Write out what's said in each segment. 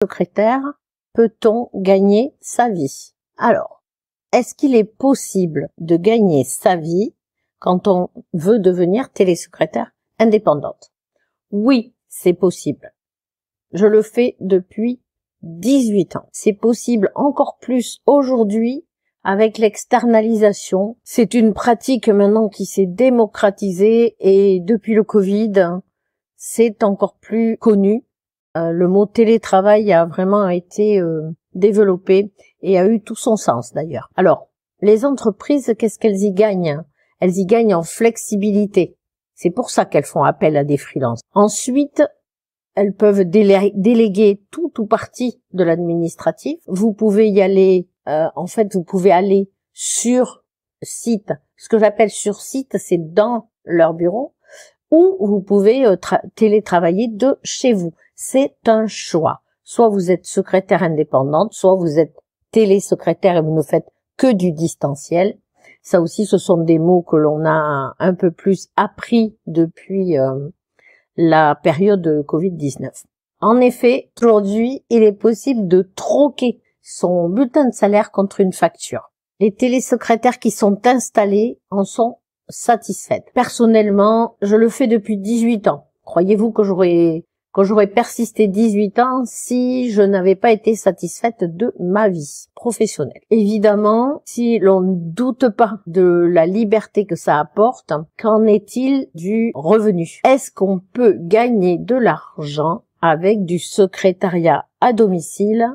Secrétaire, peut-on gagner sa vie? Alors, est-ce qu'il est possible de gagner sa vie quand on veut devenir télésecrétaire indépendante? Oui, c'est possible. Je le fais depuis 18 ans. C'est possible encore plus aujourd'hui avec l'externalisation. C'est une pratique maintenant qui s'est démocratisée et depuis le Covid, c'est encore plus connu. Le mot télétravail a vraiment été développé et a eu tout son sens d'ailleurs. Alors, les entreprises, qu'est-ce qu'elles y gagnent? Elles y gagnent en flexibilité. C'est pour ça qu'elles font appel à des freelances. Ensuite, elles peuvent déléguer tout ou partie de l'administratif. Vous pouvez y aller, vous pouvez aller sur site. Ce que j'appelle sur site, c'est dans leur bureau, ou vous pouvez télétravailler de chez vous. C'est un choix. Soit vous êtes secrétaire indépendante, soit vous êtes télésecrétaire et vous ne faites que du distanciel. Ça aussi, ce sont des mots que l'on a un peu plus appris depuis la période de Covid-19. En effet, aujourd'hui, il est possible de troquer son bulletin de salaire contre une facture. Les télésecrétaires qui sont installés en sont satisfaites. Personnellement, je le fais depuis 18 ans. Croyez-vous que j'aurais persisté 18 ans si je n'avais pas été satisfaite de ma vie professionnelle? Évidemment, si l'on ne doute pas de la liberté que ça apporte, qu'en est-il du revenu? Est-ce qu'on peut gagner de l'argent avec du secrétariat à domicile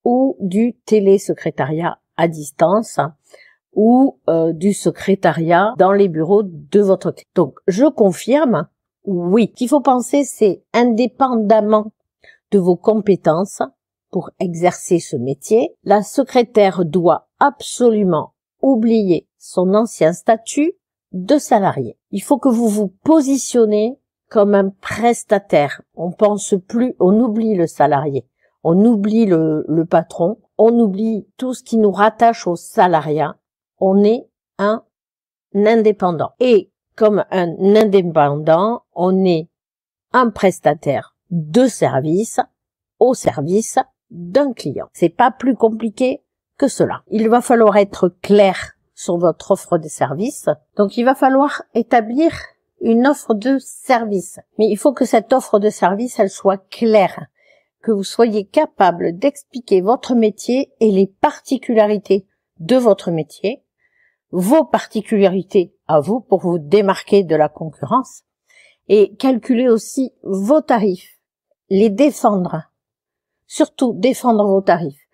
ou du télésecrétariat à distance ou du secrétariat dans les bureaux de votre télé? Donc, je confirme, oui. Ce qu'il faut penser, c'est indépendamment de vos compétences pour exercer ce métier, la secrétaire doit absolument oublier son ancien statut de salarié. Il faut que vous vous positionnez comme un prestataire. On pense plus, on oublie le salarié, on oublie le patron, on oublie tout ce qui nous rattache au salariat. On est un indépendant. Et comme un indépendant, on est un prestataire de service au service d'un client. C'est pas plus compliqué que cela. Il va falloir être clair sur votre offre de service. Donc, il va falloir établir une offre de service. Mais il faut que cette offre de service, elle soit claire. Que vous soyez capable d'expliquer votre métier et les particularités de votre métier, vos particularités à vous pour vous démarquer de la concurrence et calculer aussi vos tarifs, les défendre, surtout défendre vos tarifs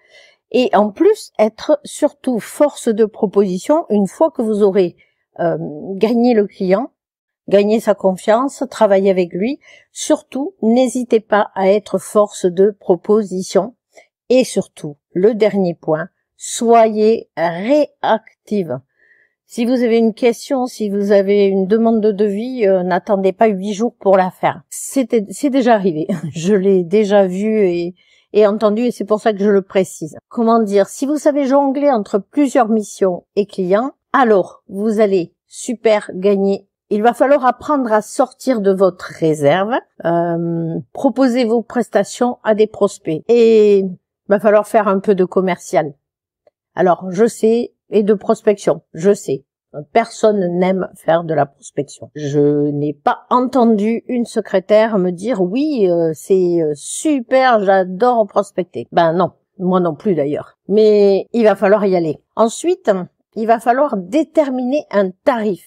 et en plus être surtout force de proposition une fois que vous aurez gagné le client, gagné sa confiance, travaillé avec lui. Surtout, n'hésitez pas à être force de proposition et surtout, le dernier point, soyez réactive. Si vous avez une question, si vous avez une demande de devis, n'attendez pas 8 jours pour la faire. C'est déjà arrivé. Je l'ai déjà vu et entendu et c'est pour ça que je le précise. Comment dire? Si vous savez jongler entre plusieurs missions et clients, alors vous allez super gagner. Il va falloir apprendre à sortir de votre réserve, proposer vos prestations à des prospects et il va falloir faire un peu de commercial. Alors, je sais, et de prospection, je sais. Personne n'aime faire de la prospection. Je n'ai pas entendu une secrétaire me dire « Oui, c'est super, j'adore prospecter ». Ben non, moi non plus d'ailleurs. Mais il va falloir y aller. Ensuite, il va falloir déterminer un tarif.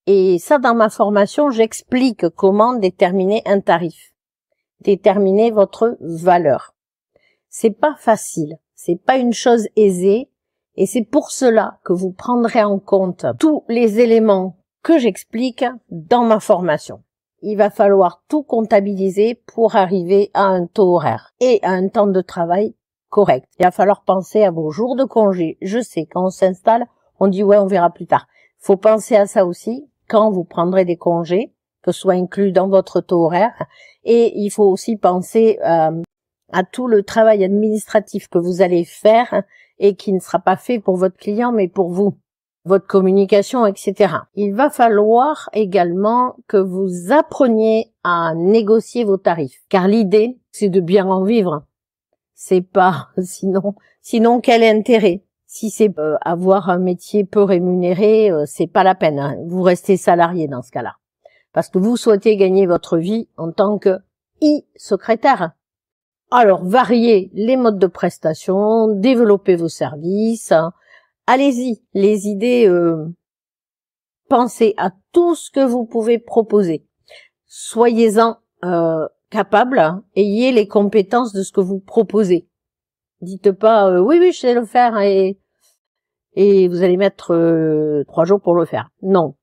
Et ça, dans ma formation, j'explique comment déterminer un tarif. Déterminer votre valeur. C'est pas facile. C'est pas une chose aisée. Et c'est pour cela que vous prendrez en compte tous les éléments que j'explique dans ma formation. Il va falloir tout comptabiliser pour arriver à un taux horaire et à un temps de travail correct. Il va falloir penser à vos jours de congé. Je sais, quand on s'installe, on dit ouais, on verra plus tard. Il faut penser à ça aussi quand vous prendrez des congés, que ce soit inclus dans votre taux horaire. Et il faut aussi penser à tout le travail administratif que vous allez faire et qui ne sera pas fait pour votre client, mais pour vous, votre communication, etc. Il va falloir également que vous appreniez à négocier vos tarifs, car l'idée, c'est de bien en vivre. C'est pas, sinon quel intérêt? Si c'est avoir un métier peu rémunéré, c'est pas la peine, hein. Vous restez salarié dans ce cas-là. Parce que vous souhaitez gagner votre vie en tant que e-secrétaire. Alors, variez les modes de prestation, développez vos services, hein. Allez-y, les idées, pensez à tout ce que vous pouvez proposer. Soyez-en capable, hein. Ayez les compétences de ce que vous proposez. Dites pas oui, je sais le faire et vous allez mettre 3 jours pour le faire. Non.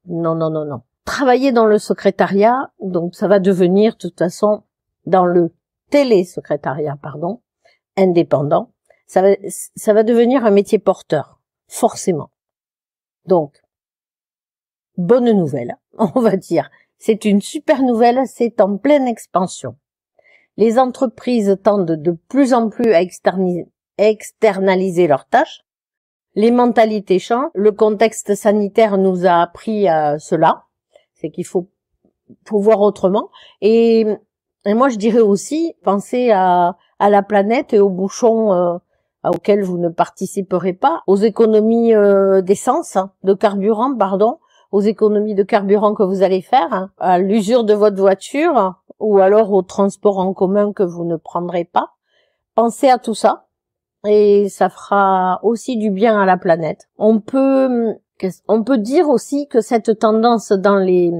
Travaillez dans le secrétariat, donc ça va devenir de toute façon dans le télésecrétariat, indépendant, ça va devenir un métier porteur, forcément. Donc, bonne nouvelle, on va dire. C'est une super nouvelle, c'est en pleine expansion. Les entreprises tendent de plus en plus à externaliser leurs tâches. Les mentalités changent. Le contexte sanitaire nous a appris à cela. C'est qu'il faut voir autrement. Et moi, je dirais aussi, pensez à la planète et aux bouchons auxquels vous ne participerez pas, aux économies d'essence, de carburant, aux économies de carburant que vous allez faire, hein, à l'usure de votre voiture ou alors au transport en commun que vous ne prendrez pas. Pensez à tout ça et ça fera aussi du bien à la planète. On peut dire aussi que cette tendance dans les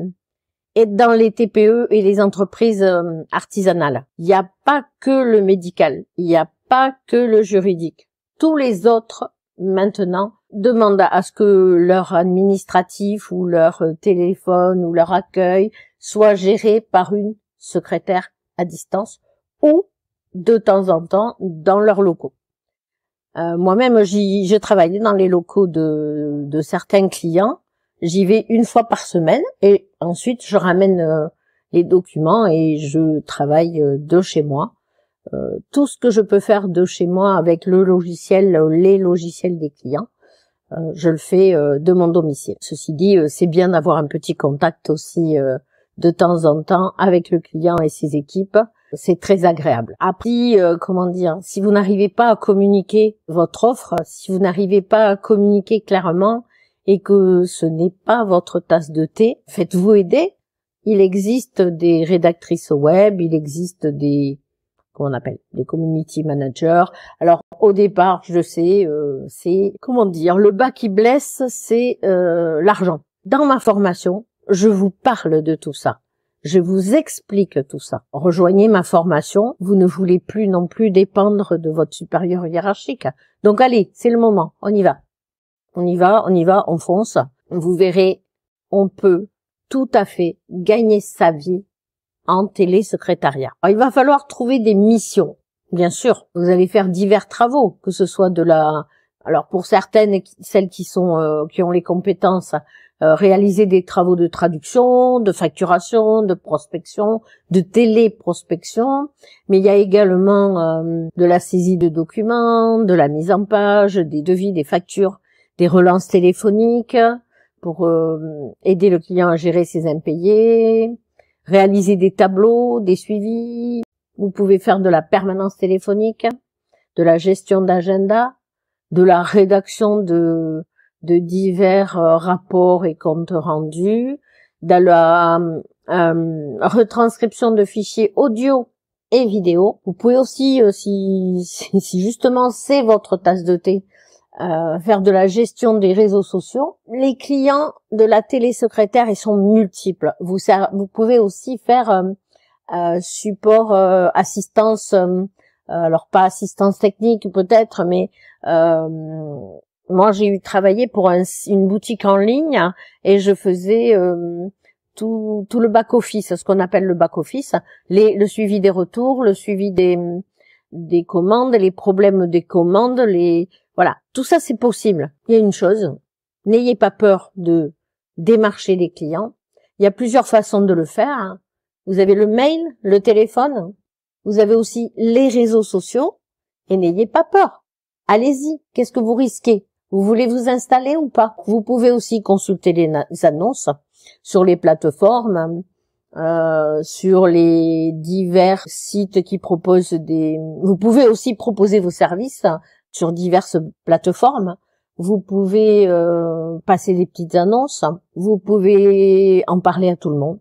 TPE et les entreprises artisanales, il n'y a pas que le médical, il n'y a pas que le juridique. Tous les autres, maintenant, demandent à ce que leur administratif ou leur téléphone ou leur accueil soit géré par une secrétaire à distance ou de temps en temps dans leurs locaux. Moi-même, je travaillais dans les locaux de certains clients. J'y vais 1 fois par semaine et ensuite je ramène les documents et je travaille de chez moi. Tout ce que je peux faire de chez moi avec les logiciels des clients, je le fais de mon domicile. Ceci dit, c'est bien d'avoir un petit contact aussi de temps en temps avec le client et ses équipes. C'est très agréable. Après, si vous n'arrivez pas à communiquer votre offre, si vous n'arrivez pas à communiquer clairement et que ce n'est pas votre tasse de thé, faites-vous aider. Il existe des rédactrices web, il existe des community managers. Alors au départ, je sais, c'est le bas qui blesse, c'est l'argent. Dans ma formation, je vous parle de tout ça. Je vous explique tout ça. Rejoignez ma formation. Vous ne voulez plus non plus dépendre de votre supérieur hiérarchique. Donc allez, c'est le moment. On y va, on fonce. Vous verrez, on peut tout à fait gagner sa vie en télésecrétariat. Alors, il va falloir trouver des missions. Bien sûr, vous allez faire divers travaux, que ce soit alors pour certaines, celles qui ont les compétences, réaliser des travaux de traduction, de facturation, de prospection, de téléprospection, mais il y a également de la saisie de documents, de la mise en page, des devis, des factures, des relances téléphoniques pour aider le client à gérer ses impayés, réaliser des tableaux, des suivis. Vous pouvez faire de la permanence téléphonique, de la gestion d'agenda, de la rédaction de divers rapports et comptes rendus, de la retranscription de fichiers audio et vidéo. Vous pouvez aussi, si justement c'est votre tasse de thé, faire de la gestion des réseaux sociaux. Les clients de la télésecrétaire, ils sont multiples. Vous pouvez aussi faire support, assistance, alors pas assistance technique peut-être, mais moi j'ai travaillé pour une boutique en ligne et je faisais tout le back office, ce qu'on appelle le back office, le suivi des retours, le suivi des commandes, les problèmes des commandes, voilà, tout ça c'est possible. Il y a une chose, n'ayez pas peur de démarcher les clients. Il y a plusieurs façons de le faire. Vous avez le mail, le téléphone, vous avez aussi les réseaux sociaux et n'ayez pas peur. Allez-y, qu'est-ce que vous risquez? Vous voulez vous installer ou pas? Vous pouvez aussi consulter les annonces sur les plateformes sur les divers sites qui proposent vous pouvez aussi proposer vos services sur diverses plateformes. Vous pouvez passer des petites annonces. Vous pouvez en parler à tout le monde,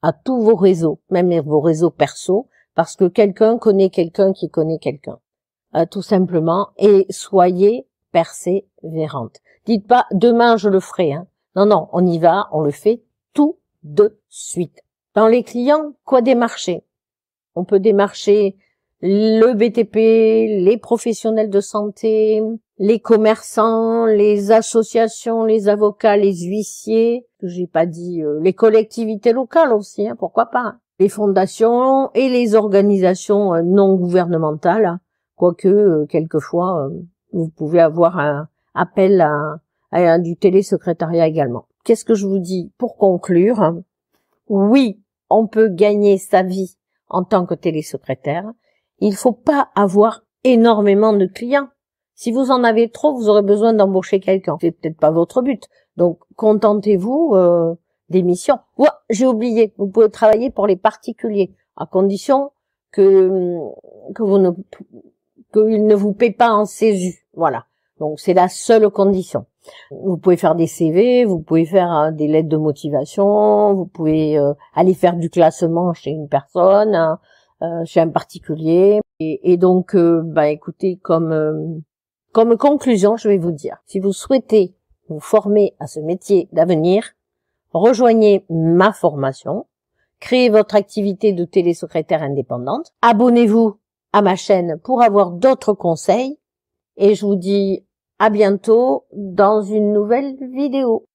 à tous vos réseaux, même vos réseaux perso, parce que quelqu'un connaît quelqu'un qui connaît quelqu'un. Tout simplement. Et soyez persévérante. Dites pas demain je le ferai. Non, non, on y va, on le fait tout de suite. Dans les clients, quoi démarcher? On peut démarcher le BTP, les professionnels de santé, les commerçants, les associations, les avocats, les huissiers, que j'ai pas dit, les collectivités locales aussi, pourquoi pas, les fondations et les organisations non gouvernementales, quoique quelquefois vous pouvez avoir un appel à du télésecrétariat également. Qu'est-ce que je vous dis pour conclure? Oui, on peut gagner sa vie en tant que télésecrétaire. Il faut pas avoir énormément de clients. Si vous en avez trop, vous aurez besoin d'embaucher quelqu'un. C'est peut-être pas votre but. Donc, contentez-vous des missions. Ouais, j'ai oublié. Vous pouvez travailler pour les particuliers, à condition qu'ils ne vous paient pas en CESU. Voilà. Donc, c'est la seule condition. Vous pouvez faire des CV, vous pouvez faire des lettres de motivation, vous pouvez aller faire du classement chez une personne, chez un particulier. Et donc, écoutez, comme conclusion, je vais vous dire, si vous souhaitez vous former à ce métier d'avenir, rejoignez ma formation, créez votre activité de télésecrétaire indépendante, abonnez-vous à ma chaîne pour avoir d'autres conseils, et je vous dis à bientôt dans une nouvelle vidéo.